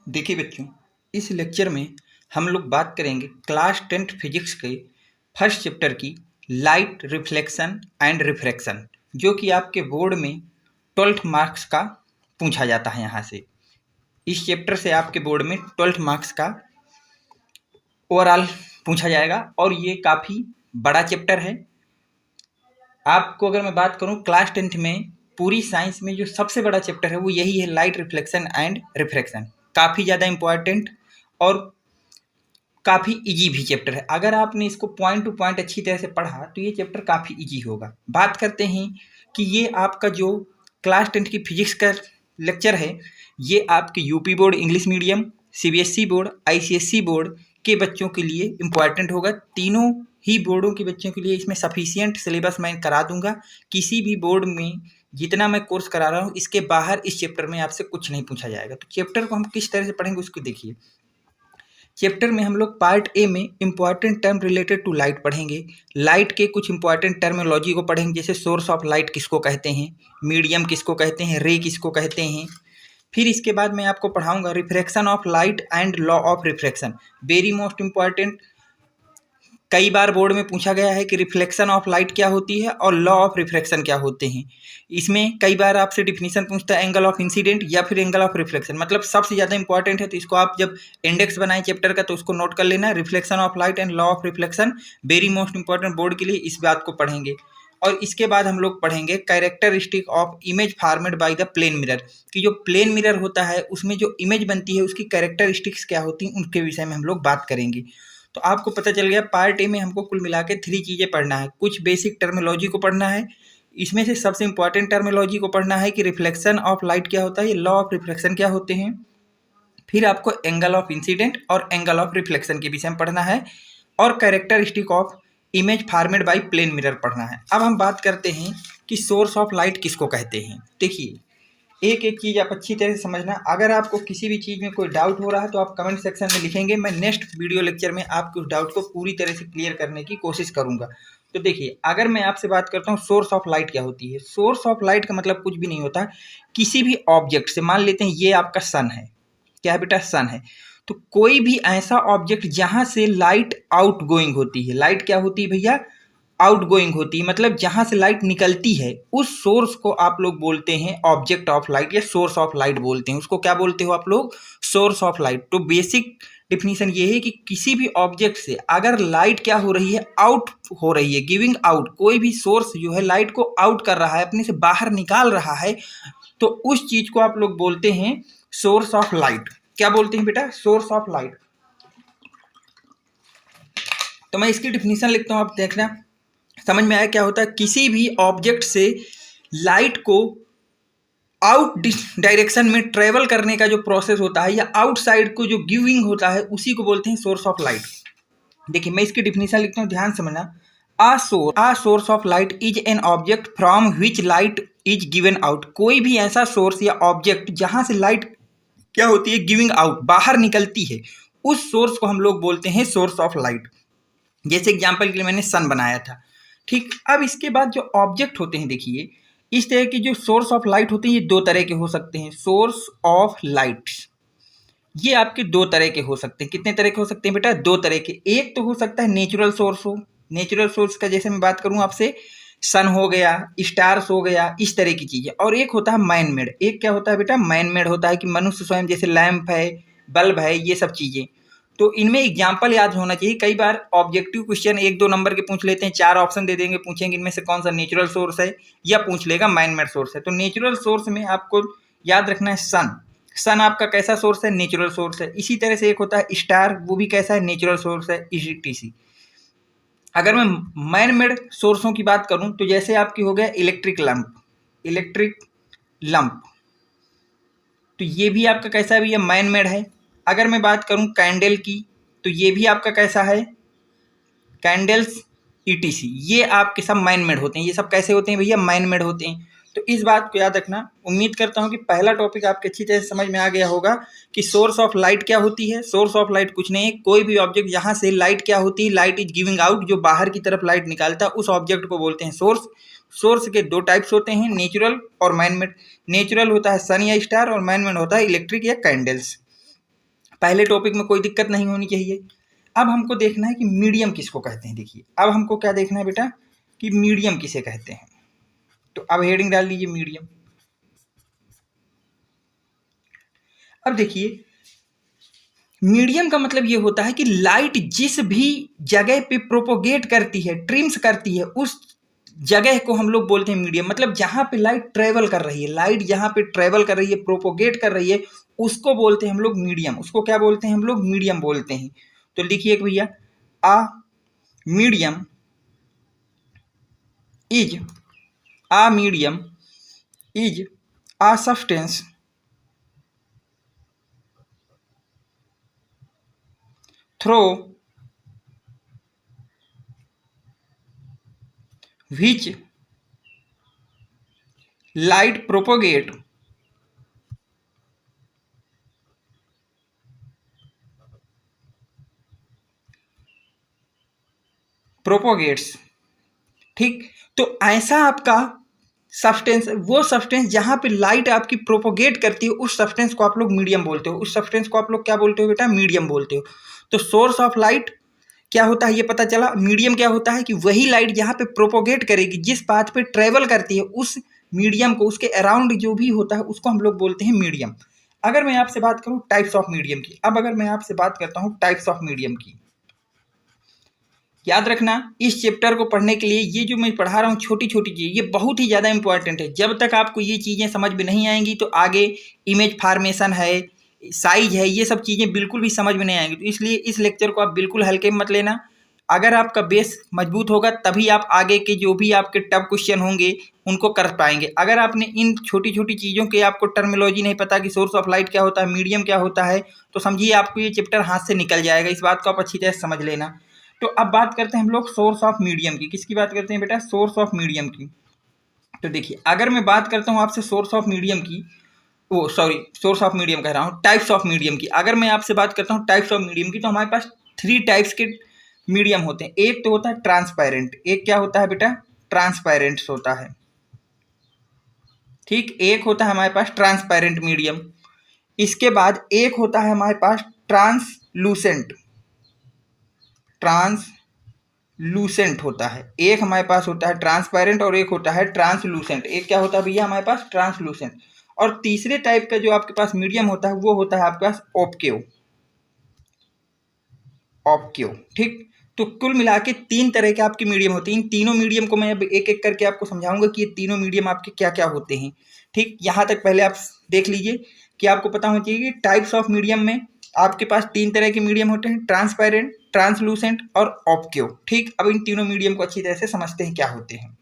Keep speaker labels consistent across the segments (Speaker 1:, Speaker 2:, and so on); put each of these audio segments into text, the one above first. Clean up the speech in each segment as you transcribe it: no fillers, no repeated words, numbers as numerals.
Speaker 1: देखिए बच्चों, इस लेक्चर में हम लोग बात करेंगे क्लास 10th फिजिक्स के फर्स्ट चैप्टर की लाइट रिफ्लेक्शन एंड रिफ्रैक्शन, जो कि आपके बोर्ड में 12th मार्क्स का पूछा जाता है। यहाँ से इस चैप्टर से आपके बोर्ड में 12th मार्क्स का ओवरऑल पूछा जाएगा और ये काफ़ी बड़ा चैप्टर है। आपको अगर मैं बात करूँ क्लास 10th में पूरी साइंस में जो सबसे बड़ा चैप्टर है वो यही है, लाइट रिफ्लेक्शन एंड रिफ्रैक्शन। काफ़ी ज़्यादा इम्पोर्टेंट और काफ़ी इजी भी चैप्टर है। अगर आपने इसको पॉइंट टू पॉइंट अच्छी तरह से पढ़ा तो ये चैप्टर काफ़ी इजी होगा। बात करते हैं कि ये आपका जो क्लास 10th की फिजिक्स का लेक्चर है, ये आपके UP board English medium, CBSE board, ICSE board के बच्चों के लिए इम्पॉर्टेंट होगा। तीनों ही बोर्डों के बच्चों के लिए इसमें सफिशियंट सिलेबस मैं करा दूंगा। किसी भी बोर्ड में जितना मैं कोर्स करा रहा हूँ इसके बाहर इस चैप्टर में आपसे कुछ नहीं पूछा जाएगा। तो चैप्टर को हम किस तरह से पढ़ेंगे उसको देखिए। चैप्टर में हम लोग पार्ट ए में important term related to light पढ़ेंगे। लाइट के कुछ इंपॉर्टेंट टर्मिनोलॉजी को पढ़ेंगे, जैसे सोर्स ऑफ लाइट किसको कहते हैं, मीडियम किसको कहते हैं, रे किसको कहते हैं। फिर इसके बाद मैं आपको पढ़ाऊंगा refraction of light and law of refraction, very most important. कई बार बोर्ड में पूछा गया है कि रिफ्लेक्शन ऑफ लाइट क्या होती है और लॉ ऑफ रिफ्रैक्शन क्या होते हैं। इसमें कई बार आपसे डिफिनीशन पूछता है एंगल ऑफ इंसिडेंट या फिर एंगल ऑफ रिफ्लेक्शन, मतलब सबसे ज़्यादा इंपॉर्टेंट है। तो इसको आप जब इंडेक्स बनाए चैप्टर का तो उसको नोट कर लेना, reflection of light and law of reflection, very most important board के लिए, इस बात को पढ़ेंगे। और इसके बाद हम लोग पढ़ेंगे characteristic of image formed by the plane mirror, कि जो प्लेन मिरर होता है उसमें जो इमेज बनती है उसकी कैरेक्टरिस्टिक्स क्या होती हैं उनके विषय में हम लोग बात करेंगे। तो आपको पता चल गया पार्ट ए में हमको कुल मिला के 3 चीज़ें पढ़ना है। कुछ बेसिक टर्मिनोलॉजी को पढ़ना है, इसमें से सबसे इंपॉर्टेंट टर्मिनोलॉजी को पढ़ना है कि रिफ्लेक्शन ऑफ लाइट क्या होता है, ये लॉ ऑफ रिफ्लेक्शन क्या होते हैं। फिर आपको एंगल ऑफ इंसिडेंट और एंगल ऑफ रिफ्लेक्शन के विषय में पढ़ना है और characteristic of image formed by plane mirror पढ़ना है। अब हम बात करते हैं कि सोर्स ऑफ लाइट किसको कहते हैं। देखिए, एक एक चीज़ आप अच्छी तरह से समझना। अगर आपको किसी भी चीज़ में कोई डाउट हो रहा है तो आप कमेंट सेक्शन में लिखेंगे, मैं नेक्स्ट वीडियो लेक्चर में आपके उस डाउट को पूरी तरह से क्लियर करने की कोशिश करूंगा। तो देखिए, अगर मैं आपसे बात करता हूँ सोर्स ऑफ लाइट क्या होती है। सोर्स ऑफ लाइट का मतलब कुछ भी नहीं होता, किसी भी ऑब्जेक्ट से, मान लेते हैं ये आपका सन है, क्या है बेटा, सन है, तो कोई भी ऐसा ऑब्जेक्ट जहाँ से लाइट आउट गोइंग होती है, लाइट क्या होती है भैया, आउट गोइंग होती है, मतलब जहाँ से लाइट निकलती है, उस सोर्स को आप लोग बोलते हैं ऑब्जेक्ट ऑफ लाइट या सोर्स ऑफ लाइट बोलते हैं। उसको क्या बोलते हो आप लोग, सोर्स ऑफ लाइट। तो बेसिक डिफिनीशन ये है कि किसी भी ऑब्जेक्ट से अगर लाइट क्या हो रही है, आउट हो रही है, गिविंग आउट, कोई भी सोर्स जो है लाइट को आउट कर रहा है, अपने से बाहर निकाल रहा है, तो उस चीज को आप लोग बोलते हैं सोर्स ऑफ लाइट। क्या बोलते हैं बेटा, सोर्स ऑफ लाइट। तो मैं इसकी डिफिनीशन लिखता हूँ, आप देखना समझ में आया क्या होता है। किसी भी ऑब्जेक्ट से लाइट को आउट डायरेक्शन में ट्रेवल करने का जो प्रोसेस होता है या आउटसाइड को जो गिविंग होता है उसी को बोलते हैं सोर्स ऑफ लाइट। देखिए, मैं इसकी डिफिनीशन लिखता हूँ, ध्यान समझना। A source of light is an object from which light is given out. कोई भी ऐसा सोर्स या ऑब्जेक्ट जहां से लाइट क्या होती है, गिविंग आउट, बाहर निकलती है, उस सोर्स को हम लोग बोलते हैं सोर्स ऑफ लाइट। जैसे एग्जाम्पल के लिए मैंने सन बनाया था, ठीक। अब इसके बाद जो ऑब्जेक्ट होते हैं, देखिए इस तरह की जो सोर्स ऑफ लाइट होते हैं ये 2 तरह के हो सकते हैं। सोर्स ऑफ लाइट ये आपके 2 तरह के हो सकते हैं। कितने तरह के हो सकते हैं बेटा, 2 तरह के। एक तो हो सकता है नेचुरल सोर्स हो, नेचुरल सोर्स का जैसे मैं बात करूं आपसे, सन हो गया, स्टार्स हो गया, इस तरह की चीजें। और एक होता है मैन मेड। एक क्या होता है बेटा, मैन मेड होता है कि मनुष्य स्वयं, जैसे लैंप है, बल्ब है, ये सब चीजें। तो इनमें एग्जाम्पल याद होना चाहिए। कई बार ऑब्जेक्टिव क्वेश्चन 1-2 नंबर के पूछ लेते हैं, 4 ऑप्शन दे देंगे, पूछेंगे इनमें से कौन सा नेचुरल सोर्स है, या पूछ लेगा मैन मेड सोर्स है। तो नेचुरल सोर्स में आपको याद रखना है सन। सन आपका कैसा सोर्स है, नेचुरल सोर्स है। इसी तरह से एक होता है स्टार, वो भी कैसा है, नेचुरल सोर्स है, ETC। अगर मैं मैन मेड सोर्सों की बात करूं तो जैसे आपकी हो गया इलेक्ट्रिक लैंप, इलेक्ट्रिक लैंप, तो ये भी आपका कैसा भी है, मैन मेड है। अगर मैं बात करूं कैंडल की तो ये भी आपका कैसा है, कैंडल्स, ETC, ये आपके सब मैन मेड होते हैं। ये सब कैसे होते हैं भैया, मैन मेड होते हैं। तो इस बात को याद रखना। उम्मीद करता हूं कि पहला टॉपिक आपके अच्छी तरह से समझ में आ गया होगा कि सोर्स ऑफ लाइट क्या होती है। सोर्स ऑफ लाइट कुछ नहीं है, कोई भी ऑब्जेक्ट जहां से लाइट क्या होती है, लाइट इज गिविंग आउट, जो बाहर की तरफ लाइट निकालता है, उस ऑब्जेक्ट को बोलते हैं सोर्स। सोर्स के 2 टाइप्स होते हैं, नेचुरल और मैन मेड। नेचुरल होता है सन या स्टार और मैन मेड होता है इलेक्ट्रिक या कैंडल्स। पहले टॉपिक में कोई दिक्कत नहीं होनी चाहिए। अब हमको देखना है कि मीडियम किसको कहते हैं। देखिए अब हमको क्या देखना है बेटा कि मीडियम किसे कहते हैं। तो अब हेडिंग डाल लीजिए मीडियम। अब देखिए मीडियम का मतलब ये होता है कि लाइट जिस भी जगह पे प्रोपोगेट करती है, ट्रिम्स करती है, उस जगह को हम लोग बोलते हैं मीडियम। मतलब जहां पे लाइट ट्रेवल कर रही है, लाइट जहां पे ट्रेवल कर रही है, प्रोपोगेट कर रही है, उसको बोलते हैं हम लोग मीडियम। उसको क्या बोलते हैं हम लोग? मीडियम बोलते हैं। तो लिखिए भैया, a medium is a medium is a substance through which light propagates. ठीक, तो ऐसा आपका सब्सटेंस, वो सब्सटेंस जहां पे लाइट आपकी प्रोपोगेट करती है, उस सब्सटेंस को आप लोग मीडियम बोलते हो। उस सब्सटेंस को आप लोग क्या बोलते हो बेटा? मीडियम बोलते हो। तो सोर्स ऑफ लाइट क्या होता है ये पता चला। मीडियम क्या होता है कि वही लाइट जहां पे प्रोपोगेट करेगी, जिस पाथ पे ट्रेवल करती है, उस मीडियम को, उसके अराउंड जो भी होता है, उसको हम लोग बोलते हैं मीडियम। अगर मैं आपसे बात करूं टाइप्स ऑफ मीडियम की, अब अगर मैं आपसे बात करता हूं टाइप्स ऑफ मीडियम की, याद रखना इस चैप्टर को पढ़ने के लिए ये जो मैं पढ़ा रहा हूँ छोटी छोटी चीज़, ये बहुत ही ज़्यादा इंपॉर्टेंट है। जब तक आपको ये चीज़ें समझ में नहीं आएंगी तो आगे इमेज फार्मेशन है, साइज है, ये सब चीज़ें बिल्कुल भी समझ में नहीं आएंगी। तो इसलिए इस लेक्चर को आप बिल्कुल हल्के में मत लेना। अगर आपका बेस मजबूत होगा तभी आप आगे के जो भी आपके टफ क्वेश्चन होंगे उनको कर पाएंगे। अगर आपने इन छोटी छोटी चीज़ों के आपको टर्मिनोलॉजी नहीं पता कि सोर्स ऑफ लाइट क्या होता है, मीडियम क्या होता है, तो समझिए आपको ये चैप्टर हाथ से निकल जाएगा। इस बात को आप अच्छी तरह से समझ लेना। तो अब बात करते हैं हम लोग सोर्स ऑफ मीडियम की। किसकी बात करते हैं बेटा? सोर्स ऑफ मीडियम की। तो देखिए अगर मैं बात करता हूँ आपसे सोर्स ऑफ मीडियम की, वो सॉरी सोर्स ऑफ मीडियम कह रहा हूँ, टाइप्स ऑफ मीडियम की। अगर मैं आपसे बात करता हूँ टाइप्स ऑफ मीडियम की, तो हमारे पास 3 टाइप्स के मीडियम होते हैं। एक तो होता है ट्रांसपेरेंट। एक क्या होता है बेटा? ट्रांसपेरेंट होता है। ठीक, एक होता है हमारे पास ट्रांसपेरेंट मीडियम। इसके बाद एक होता है हमारे पास ट्रांसलूसेंट। ट्रांसलूसेंट होता है। एक हमारे पास होता है ट्रांसपेरेंट और एक होता है ट्रांसलूसेंट। एक क्या होता है भैया हमारे पास? ट्रांसलूसेंट। और तीसरे टाइप का जो आपके पास मीडियम होता है वो होता है आपके पास ओपक्यू। ऑपक्यू। ठीक, तो कुल मिला के 3 तरह के आपके मीडियम होते हैं। इन तीनों मीडियम को मैं अब एक एक करके आपको समझाऊंगा कि ये तीनों मीडियम आपके क्या क्या होते हैं। ठीक, यहाँ तक पहले आप देख लीजिए कि आपको पता होना चाहिए कि टाइप्स ऑफ मीडियम में आपके पास 3 तरह के मीडियम होते हैं, ट्रांसपेरेंट, ट्रांसलूसेंट और ऑपक्यू। ठीक, अब इन तीनों मीडियम को अच्छी तरह से समझते हैं क्या होते हैं।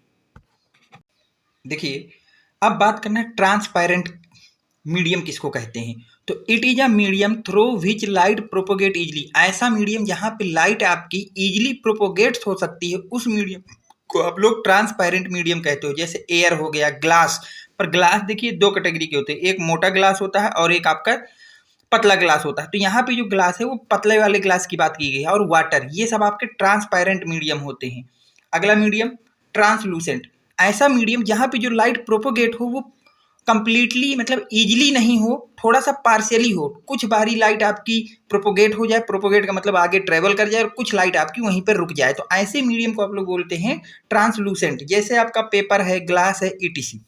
Speaker 1: देखिए अब बात करना है ट्रांसपेरेंट मीडियम किसको कहते हैं। तो it is a medium through which light propagate easily. ऐसा मीडियम जहां पे लाइट आपकी इजली प्रोपोगेट हो सकती है, उस मीडियम को आप लोग ट्रांसपेरेंट मीडियम कहते हो। जैसे एयर हो गया, ग्लास। पर ग्लास देखिए 2 कैटेगरी के होते हैं, एक मोटा ग्लास होता है और एक आपका पतला ग्लास होता है। तो यहाँ पे जो ग्लास है वो पतले वाले ग्लास की बात की गई है। और वाटर, ये सब आपके ट्रांसपेरेंट मीडियम होते हैं। अगला मीडियम ट्रांसलूसेंट। ऐसा मीडियम जहाँ पे जो लाइट प्रोपोगेट हो वो कंप्लीटली मतलब इजीली नहीं हो, थोड़ा सा पार्शियली हो। कुछ बारी लाइट आपकी प्रोपोगेट हो जाए, प्रोपोगेट का मतलब आगे ट्रेवल कर जाए, और कुछ लाइट आपकी वहीं पर रुक जाए। तो ऐसे मीडियम को आप लोग बोलते हैं ट्रांसलूसेंट। जैसे आपका पेपर है, ग्लास है, ईटीसी।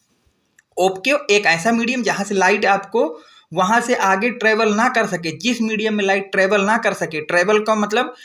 Speaker 1: ओपक्यू एक ऐसा मीडियम जहां से लाइट आपको वहां से आगे ट्रेवल ना कर सके। जिस मीडियम में लाइट ट्रेवल ना कर सके, ट्रेवल का मतलब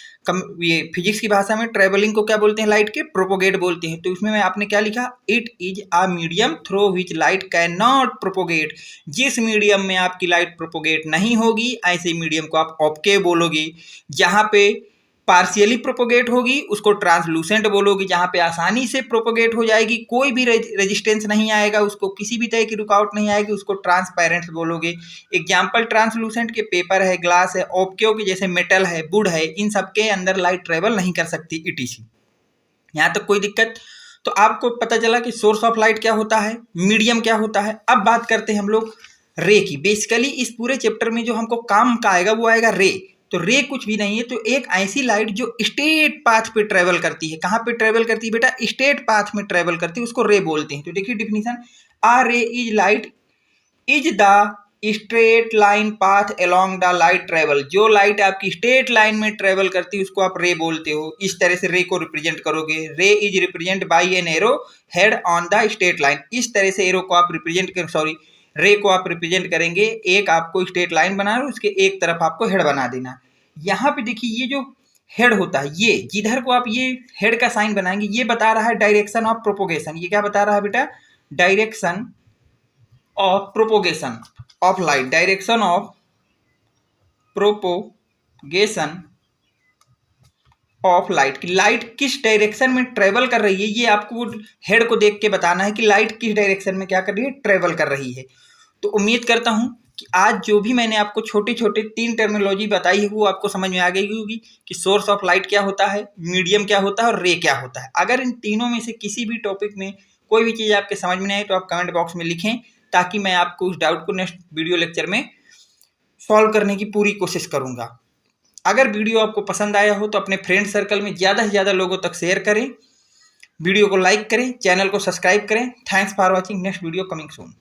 Speaker 1: ये फिजिक्स की भाषा में ट्रेवलिंग को क्या बोलते हैं? लाइट के प्रोपोगेट बोलते हैं। तो इसमें मैं आपने क्या लिखा? It is a medium through which light can not propagate. जिस मीडियम में आपकी लाइट प्रोपोगेट नहीं होगी, ऐसे मीडियम को आप ऑपके बोलोगे। जहां पे पार्शियली प्रोपोगेट होगी उसको ट्रांसलूसेंट बोलोगे। जहां पे आसानी से प्रोपोगेट हो जाएगी, कोई भी रेजिस्टेंस नहीं आएगा, उसको किसी भी तरह की रुकावट नहीं आएगी, उसको ट्रांसपेरेंट बोलोगे। एग्जाम्पल ट्रांसलूसेंट के पेपर है, ग्लास है। ऑपक्यू के जैसे मेटल है, वुड है, इन सबके अंदर लाइट ट्रेवल नहीं कर सकती, ईटीसी। यहाँ तक कोई दिक्कत? तो आपको पता चला कि सोर्स ऑफ लाइट क्या होता है, मीडियम क्या होता है। अब बात करते हैं हम लोग रे की। बेसिकली इस पूरे चैप्टर में जो हमको काम का आएगा वो आएगा रे। तो रे कुछ भी नहीं है, तो एक ऐसी लाइट जो स्ट्रेट पाथ पे ट्रेवल करती है। कहाँ पे ट्रेवल करती है बेटा? स्ट्रेट पाथ में ट्रेवल करती है, उसको रे बोलते हैं। तो देखिए डिफिनीशन, आ रे is light is the straight line path along the light travel. जो लाइट आपकी स्ट्रेट लाइन में ट्रेवल करती है उसको आप रे बोलते हो। इस तरह से रे को रिप्रेजेंट करोगे। रे is represent by an arrow head on the straight line. इस तरह से एरो को आप रे को आप रिप्रेजेंट करेंगे। एक आपको स्ट्रेट लाइन बना है, उसके एक तरफ आपको हेड बना देना। यहाँ पे देखिए ये जो हेड होता है, ये जिधर को आप ये हेड का साइन बनाएंगे, ये बता रहा है डायरेक्शन ऑफ प्रोपोगेशन। ये क्या बता रहा है बेटा? Direction of propagation of light. Direction of propagation of light की लाइट किस डायरेक्शन में ट्रेवल कर रही है, ये आपको हेड को देख के बताना है कि लाइट किस डायरेक्शन में क्या कर रही है, ट्रेवल कर रही है। तो उम्मीद करता हूं कि आज जो भी मैंने आपको छोटे छोटे 3 टर्मिनोलॉजी बताई है वो आपको समझ में आ गई होगी कि सोर्स ऑफ लाइट क्या होता है, मीडियम क्या होता है और रे क्या होता है। अगर इन तीनों में से किसी भी टॉपिक में कोई भी चीज़ आपके समझ में नहीं आए तो आप कमेंट बॉक्स में लिखें, ताकि मैं आपको उस डाउट को नेक्स्ट वीडियो लेक्चर में सॉल्व करने की पूरी कोशिश करूँगा। अगर वीडियो आपको पसंद आया हो तो अपने फ्रेंड सर्कल में ज़्यादा से ज़्यादा लोगों तक शेयर करें, वीडियो को लाइक करें, चैनल को सब्सक्राइब करें। Thanks for watching. Next video coming soon.